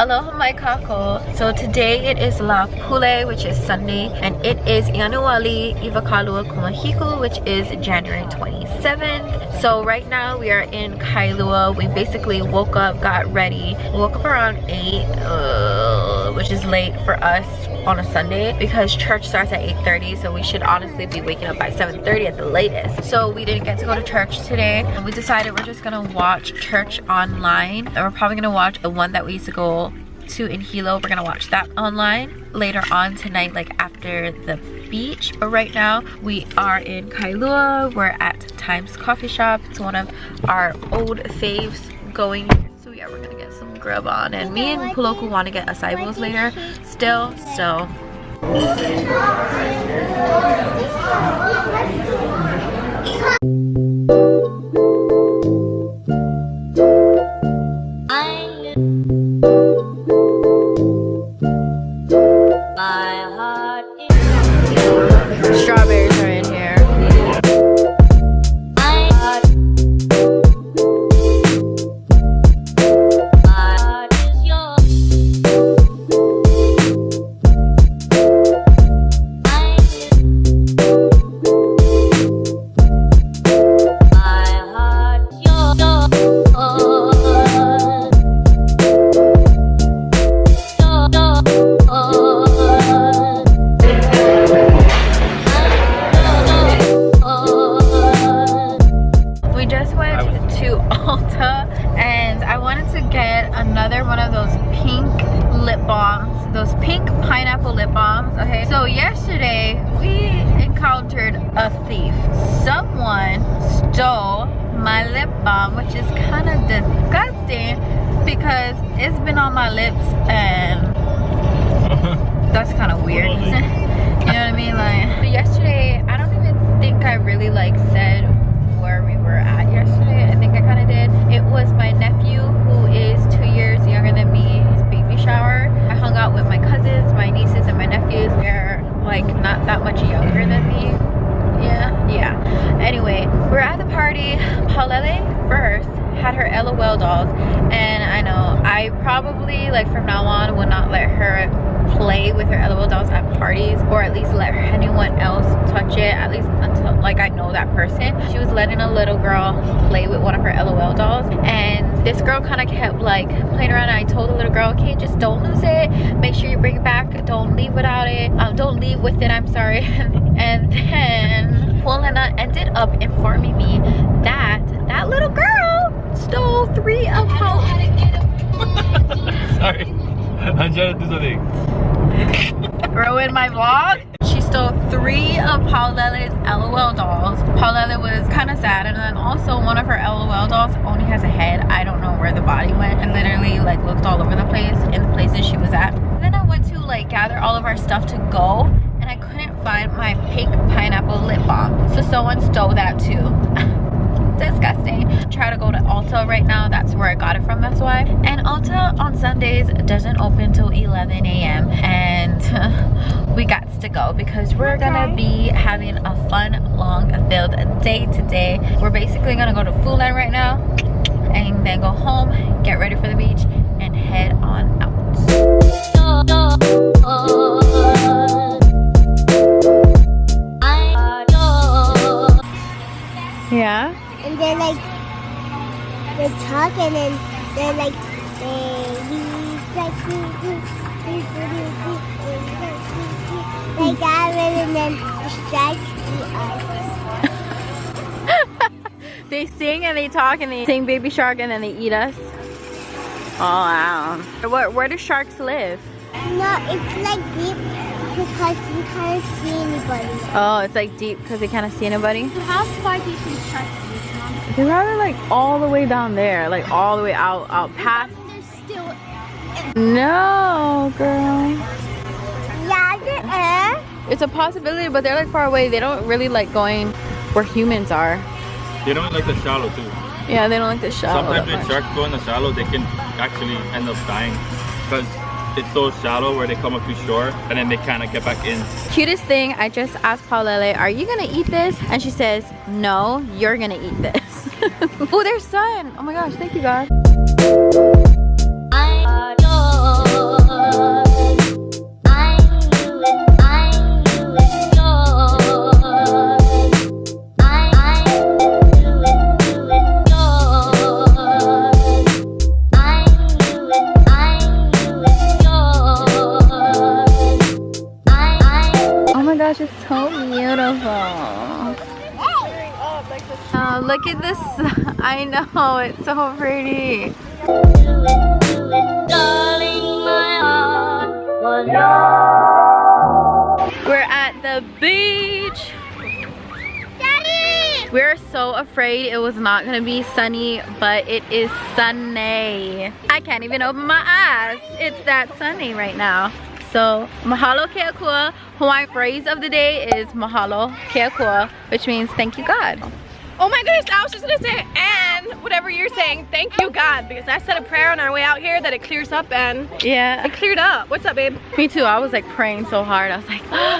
Aloha Mai Kākou. So today it is La Pule, which is Sunday, and it is Ianuali Ivakalua Kumahiku, which is January 27th. So right now we are in Kailua. We basically woke up, got ready. We woke up around 8, which is late for us on a Sunday because church starts at 8:30, so we should honestly be waking up by 7:30 at the latest. So we didn't get to go to church today, and we decided we're just gonna watch church online, and we're probably gonna watch the one that we used to go to in Hilo. We're gonna watch that online later on tonight, like after the beach. But right now we are in Kailua. We're at Times Coffee Shop. It's one of our old faves going. So yeah, we're gonna get some grub on, and me and Puloku want to get acai bowls later still, so strawberries are in here. Those pink pineapple lip balms. Okay, so yesterday we encountered a thief. Someone stole my lip balm, which is kind of disgusting because it's been on my lips, and that's kind of weird. You know what I mean? Like, but yesterday, I don't even think I really like said where we were at yesterday. I think I kind of did. It was my nephew, who is 2 years younger than me, his baby shower. I hung out with my cousins, my nieces, and my nephews. They're like not that much younger than me. Yeah. Anyway, we're at the party. Paulele first had her LOL dolls, and I know I probably, like, from now on would not let her play with her LOL dolls at parties, or at least let anyone else touch it, at least until like I know that person. She was letting a little girl play with one of her LOL dolls, and this girl kind of kept like playing around, and I told the little girl, okay, just don't lose it, make sure you bring it back, don't leave without it, don't leave with it, I'm sorry. And then Ohana ended up informing me that that little girl stole 3 of her. Sorry, I'm trying to do something. Ruin my vlog. She stole 3 of Paulele's LOL dolls. Paulele was kind of sad, and then also one of her LOL dolls only has a head. I don't know where the body went, and literally like looked all over the place in the places she was at. And then I went to like gather all of our stuff to go, and I couldn't find my pink pineapple lip balm, so someone stole that too. Disgusting. Try to go to Ulta right now. That's where I got it from, that's why. And Ulta on Sundays doesn't open till 11 a.m. and we got to go because we're gonna be having a fun, long filled day today. We're basically gonna go to Food Land right now and then go home, get ready for the beach, and head on out. Yeah? And then like they talk, and then they're like like that, and then distracts us. They sing and they talk and they sing Baby Shark, and then they eat us. Oh wow. Where do sharks live? No, it's like deep because we can't see anybody. Oh, it's like deep because they can't see anybody? How far do you think sharks live? They're rather like all the way down there, like all the way out past. They're still. No, girl. Yeah, they are. It's a possibility, but they're like far away. They don't really like going where humans are. They don't like the shallow too. Yeah, they don't like the shallow. Sometimes when sharks go in the shallow, they can actually end up dying because it's so shallow where they come up to shore and then they kind of get back in. Cutest thing, I just asked Paulele, are you gonna eat this? And she says, no, you're gonna eat this. Oh, there's sun. Oh my gosh, thank you, God. is so beautiful. Oh, look at this. I know, it's so pretty. We're at the beach. Daddy! We're so afraid it was not gonna be sunny, but it is sunny. I can't even open my eyes. It's that sunny right now. So, mahalo keakua. Hawaiian phrase of the day is mahalo keakua, which means thank you God. Oh my goodness, I was just gonna say, and whatever you're saying, thank you God, because I said a prayer on our way out here that it clears up, and Yeah. it cleared up. What's up, babe? Me too. I was like praying so hard. I was like, oh,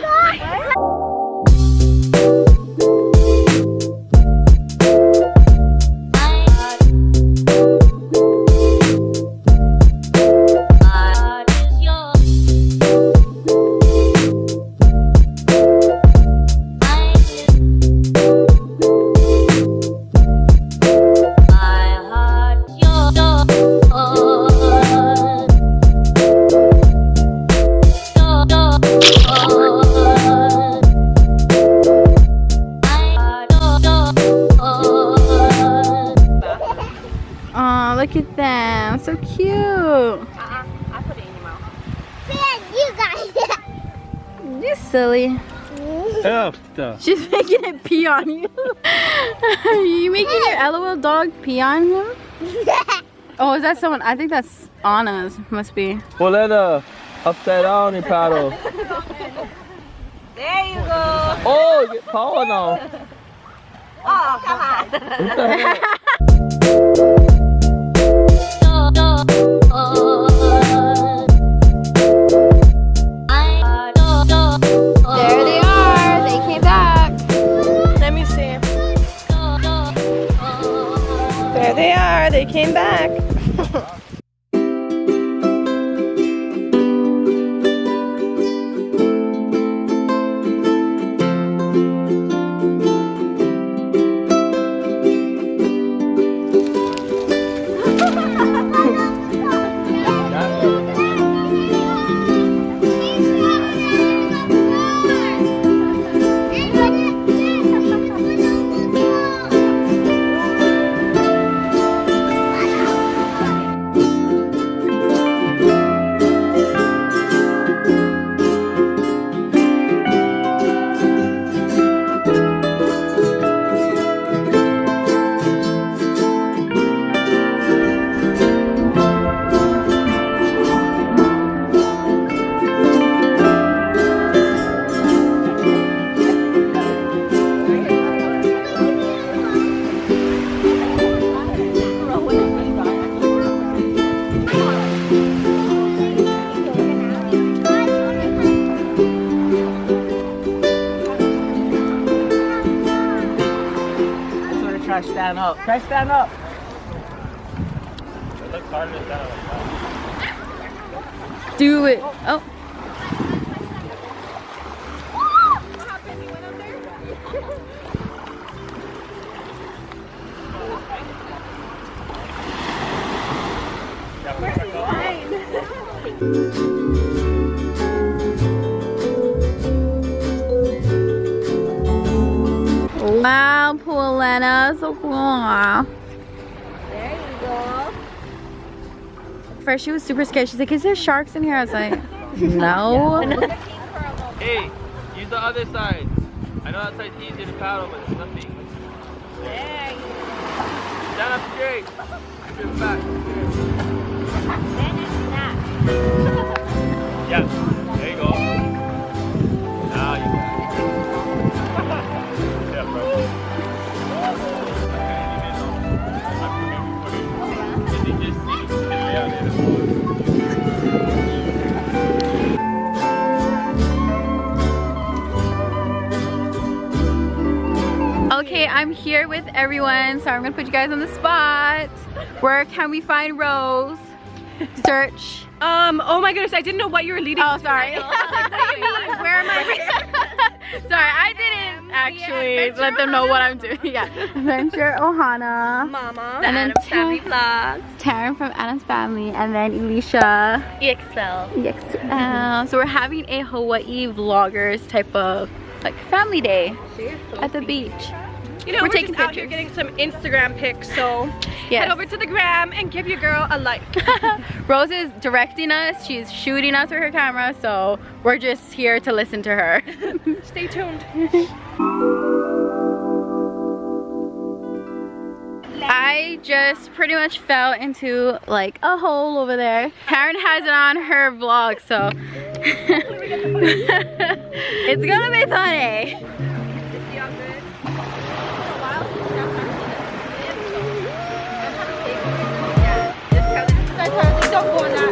look at them. So cute. I put it in your mouth. Man, you guys. You silly. She's making it pee on you. Are you making your LOL dog pee on him? Oh, is that someone? I think that's Anna's. Must be. Well, let upside down and paddle. There you go. Oh, get power now. Oh, come on. What the heck? There they are. They came back. Let me see. There they are. They came back. Try stand up. Try stand up. It looks harder to stand like Do it. Oh. Wow, Paulina, so cool. There you go. First, she was super scared. She's like, "Is there sharks in here?" I was like, "No." Hey, use the other side. I know that side's easier to paddle, but it's nothing. There you go. Stand up straight. Straight back. Then it's that. Yeah, there you go. Now you got it. Yeah, bro. Okay, I'm here with everyone, so I'm gonna put you guys on the spot. Where can we find Rose? Search. Oh my goodness, I didn't know what you were leading Oh, to. sorry. I was like, what do you mean? Where am I? Sorry, I didn't actually let them know what I'm doing. Yeah, Adventure Ohana. Mama. And then Family Vlogs. Taryn from Adam's Family, and then Elisha. EXL. So we're having a Hawai'i Vloggers type of like family day at the beach. You know, We're we're taking just out here pictures. getting some Instagram pics, so Yes. head over to the gram and give your girl a like. Rose is directing us. She's shooting us with her camera, so we're just here to listen to her. Stay tuned. I just pretty much fell into like a hole over there. Taryn has it on her vlog, so it's gonna be funny. Don't go on that.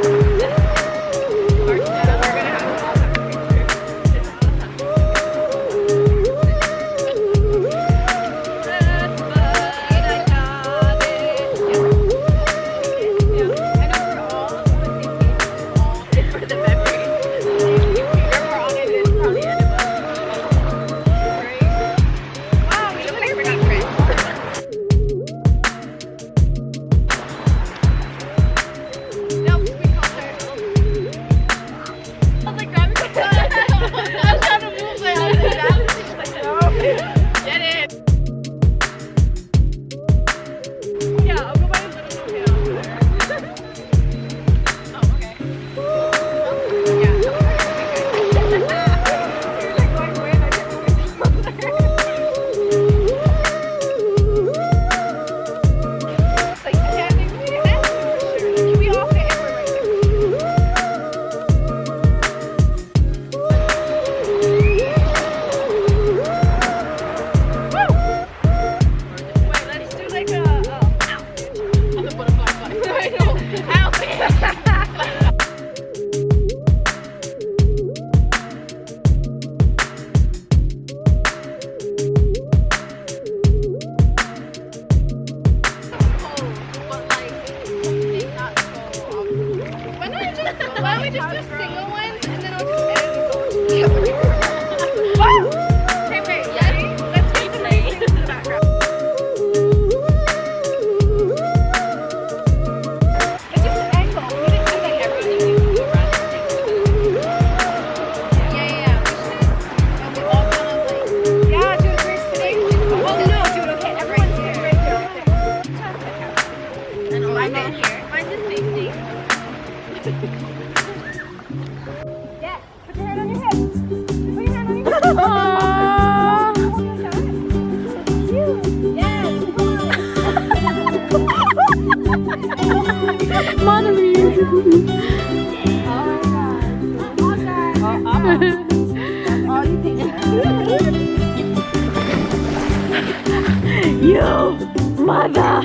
You mother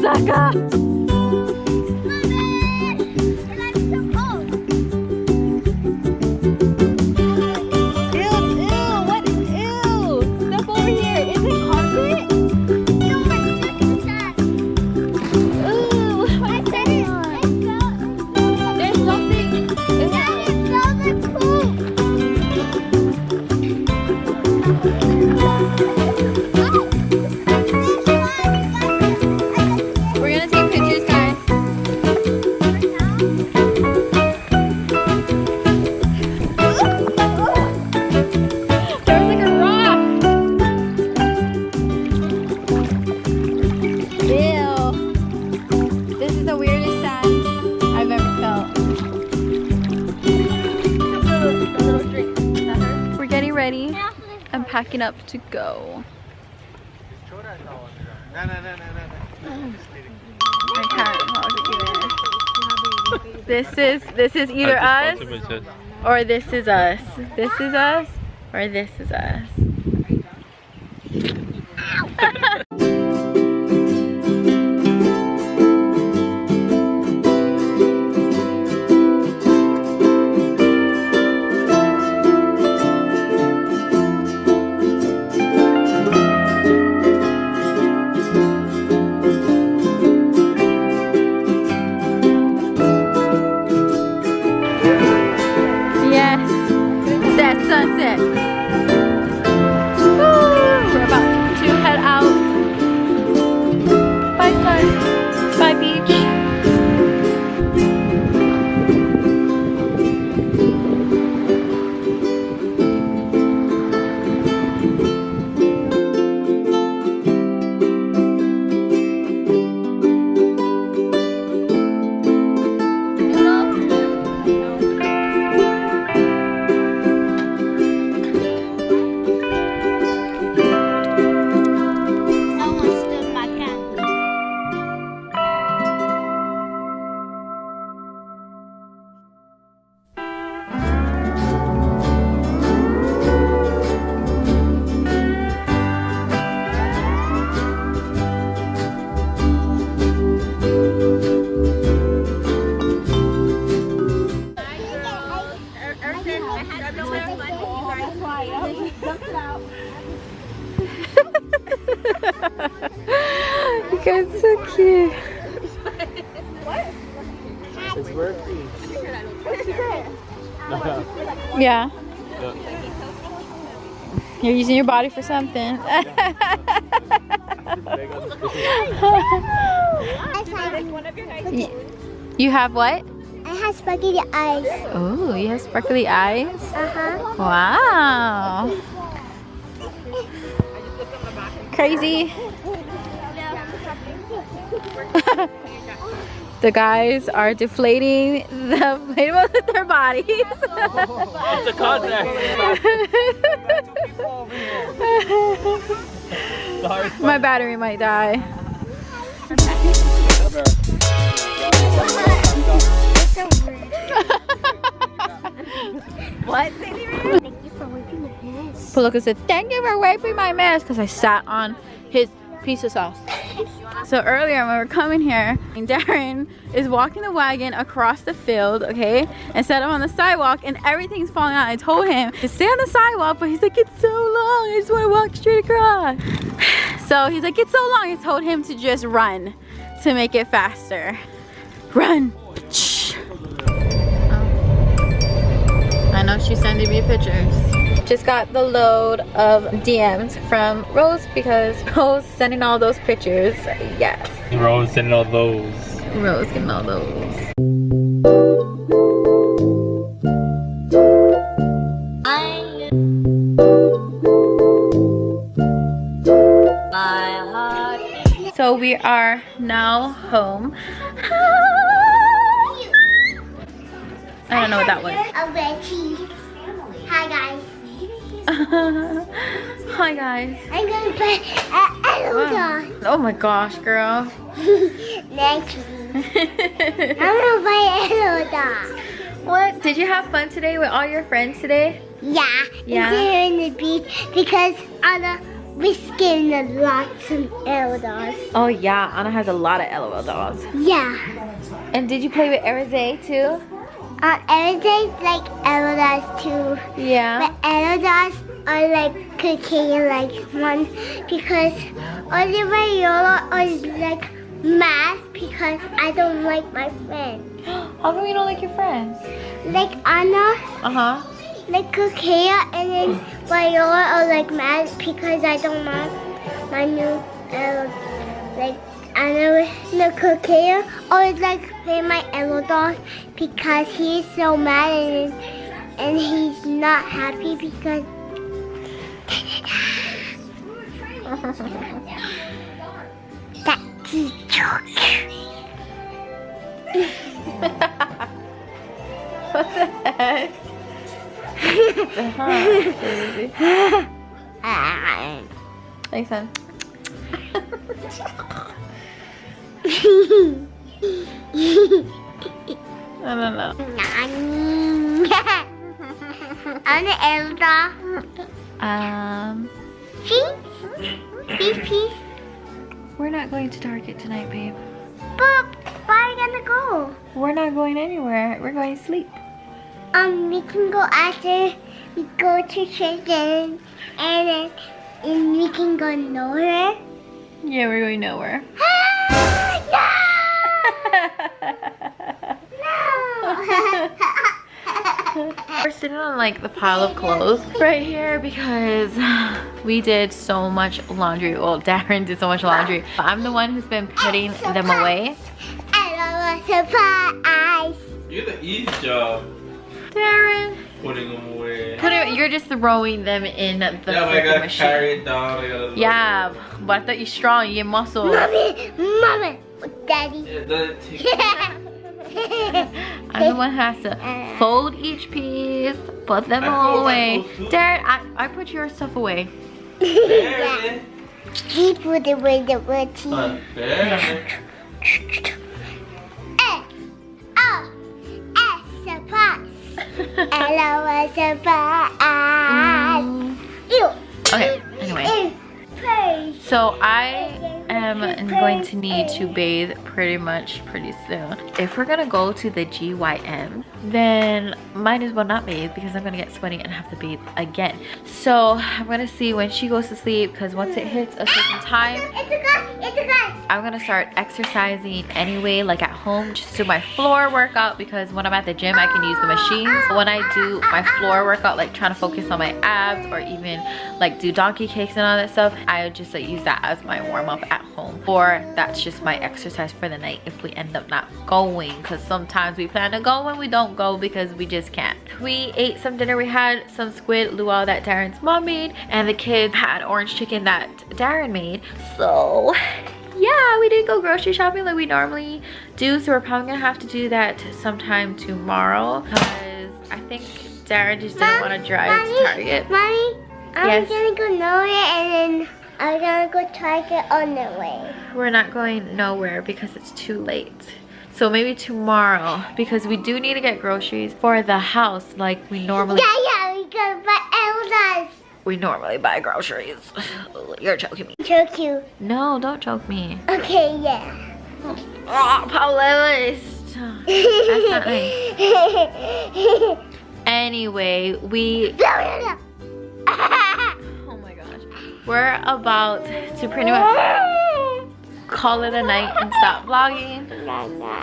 sucker! Packing up to go. I can't. This is either us or this is us. This is us or this is us. Sunset. It's working. Yeah. You're using your body for something. You have what? I have sparkly eyes. Oh, you have sparkly eyes? Uh-huh. Wow. Crazy. The guys are deflating the inflatables with their bodies. It's a contact. My battery might die. What? Thank you for wiping my mess. Palooka said, thank you for wiping my mess, because I sat on his pizza sauce. So earlier when we were coming here, Taryn is walking the wagon across the field, okay? And set up on the sidewalk and everything's falling out. I told him to stay on the sidewalk, but he's like, it's so long, I just want to walk straight across. So he's like, it's so long. I told him to just run to make it faster. Run. I know she's sending me pictures. Just got the load of DMs from Rose because Rose sending all those pictures. Yes. Rose sending all those. Rose getting all those. So we are now home. I don't know what that was. A veggie. Hi guys. Hi guys. I'm gonna buy a Oh my gosh, girl. Next week. I'm gonna buy a What? Did you have fun today with all your friends today? Yeah. Yeah. They're in the beach because we're getting a lot of dolls. Oh yeah, Anna has a lot of LOL dolls. Yeah. And did you play with Erize too? Everything's like dolls too. Yeah. But dolls are like cooking like one because Oliver Yola is like mad because I don't like my friend. How come you don't like your friends? Like Anna, Uh-huh. like Kukea, and then Viola are like mad because I don't want my new like Anna, no Kukea always like play my dolls because he's so mad and he's not happy because that's a joke. What the heck? Thanks, son. I don't know. I'm the Elsa. Peace. We're not going to Target tonight, babe. But where are you gonna go? We're not going anywhere. We're going to sleep. We can go after we go to church and we can go nowhere. Yeah, we're going nowhere. We're sitting on like the pile of clothes right here because we did so much laundry. Well, Taryn did so much laundry. I'm the one who's been putting them away. Surprise! You get the easy job. Taryn, Putting them away. you're just throwing them in the Yeah, but I freaking gotta machine. carry it down. I gotta Yeah, but I thought you're strong. You get muscle. Mommy, Daddy. It doesn't take I'm the one who has to fold each piece, put them I all fold my away. clothes too. Darren, I put your stuff away. Unfair. He put away the word T. Unfair. Surprise! Hello, surprise! Okay, anyway. So I am going to need to bathe pretty soon. If we're gonna go to the GYM, then might as well not bathe because I'm gonna get sweaty and have to bathe again. So I'm gonna see when she goes to sleep because once it hits a certain time. It's I'm gonna start exercising anyway, like at home, just do my floor workout, because when I'm at the gym I can use the machines. When I do my floor workout, like trying to focus on my abs or even like do donkey kicks and all that stuff, I would just like use that as my warm-up at home, or that's just my exercise for the night if we end up not going, because sometimes we plan to go and we don't go because we just can't. We ate some dinner. We had some squid luau that Darren's mom made, and the kids had orange chicken that Darren made. So yeah, we didn't go grocery shopping like we normally do, so we're probably gonna have to do that sometime tomorrow, because I think Darren just didn't want to drive to Target. Mommy, I'm Yes. gonna go nowhere and then I'm gonna go Target on the way. We're not going nowhere because it's too late. So maybe tomorrow, because we do need to get groceries for the house like we normally Yeah, we gotta buy Elsa's. we normally buy groceries. You're joking me. Choke you. No, don't choke me. Okay, yeah. Oh, Paulette. That's not nice. Anyway, we oh my gosh, we're about to pretty much call it a night and stop vlogging.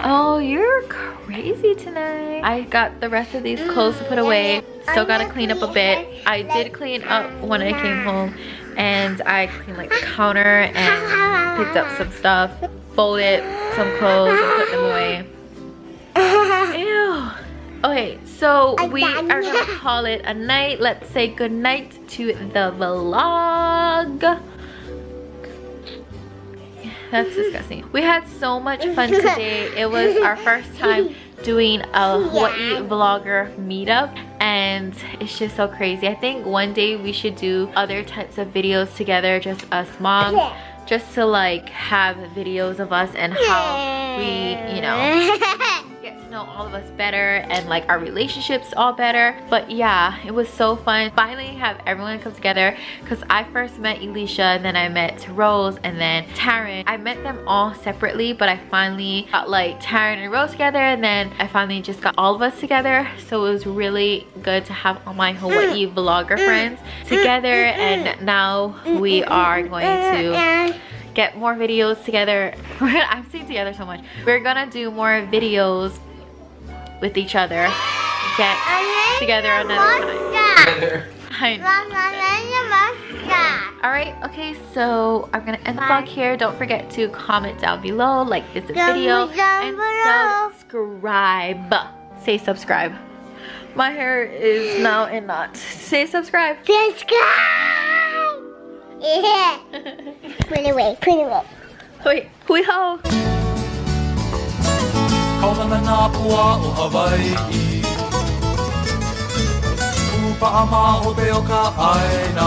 Oh, you're crazy tonight. I got the rest of these clothes to put away. Still gotta clean up a bit. I did clean up when I came home, and I cleaned like the counter and picked up some stuff, folded some clothes and put them away. Ew. Okay, so we are gonna call it a night. Let's say good night to the vlog. That's disgusting. We had so much fun today. It was our first time doing a Hawai'i Vlogger meetup, and it's just so crazy. I think one day we should do other types of videos together, just us moms, just to like have videos of us and how we, you know, get to know all of us better and like our relationships all better. But yeah, it was so fun. Finally have everyone come together, because I first met Elisha, and then I met Rose, and then Taryn. I met them all separately, but I finally got like Taryn and Rose together, and then I finally just got all of us together. So it was really good to have all my Hawai'i Vlogger friends together, and now we are going to get more videos together. I'm saying together so much. We're gonna do more videos with each other. Get together another time. Alright, okay, so I'm gonna end the vlog here. Don't forget to comment down below, like this video, and subscribe. Say subscribe. My hair is now in knots. Say subscribe. Subscribe! Yeah. Put it away, put it away. Wait, hui ho. Kaulana nā pua o Hawai'i Upa ama o te oka aina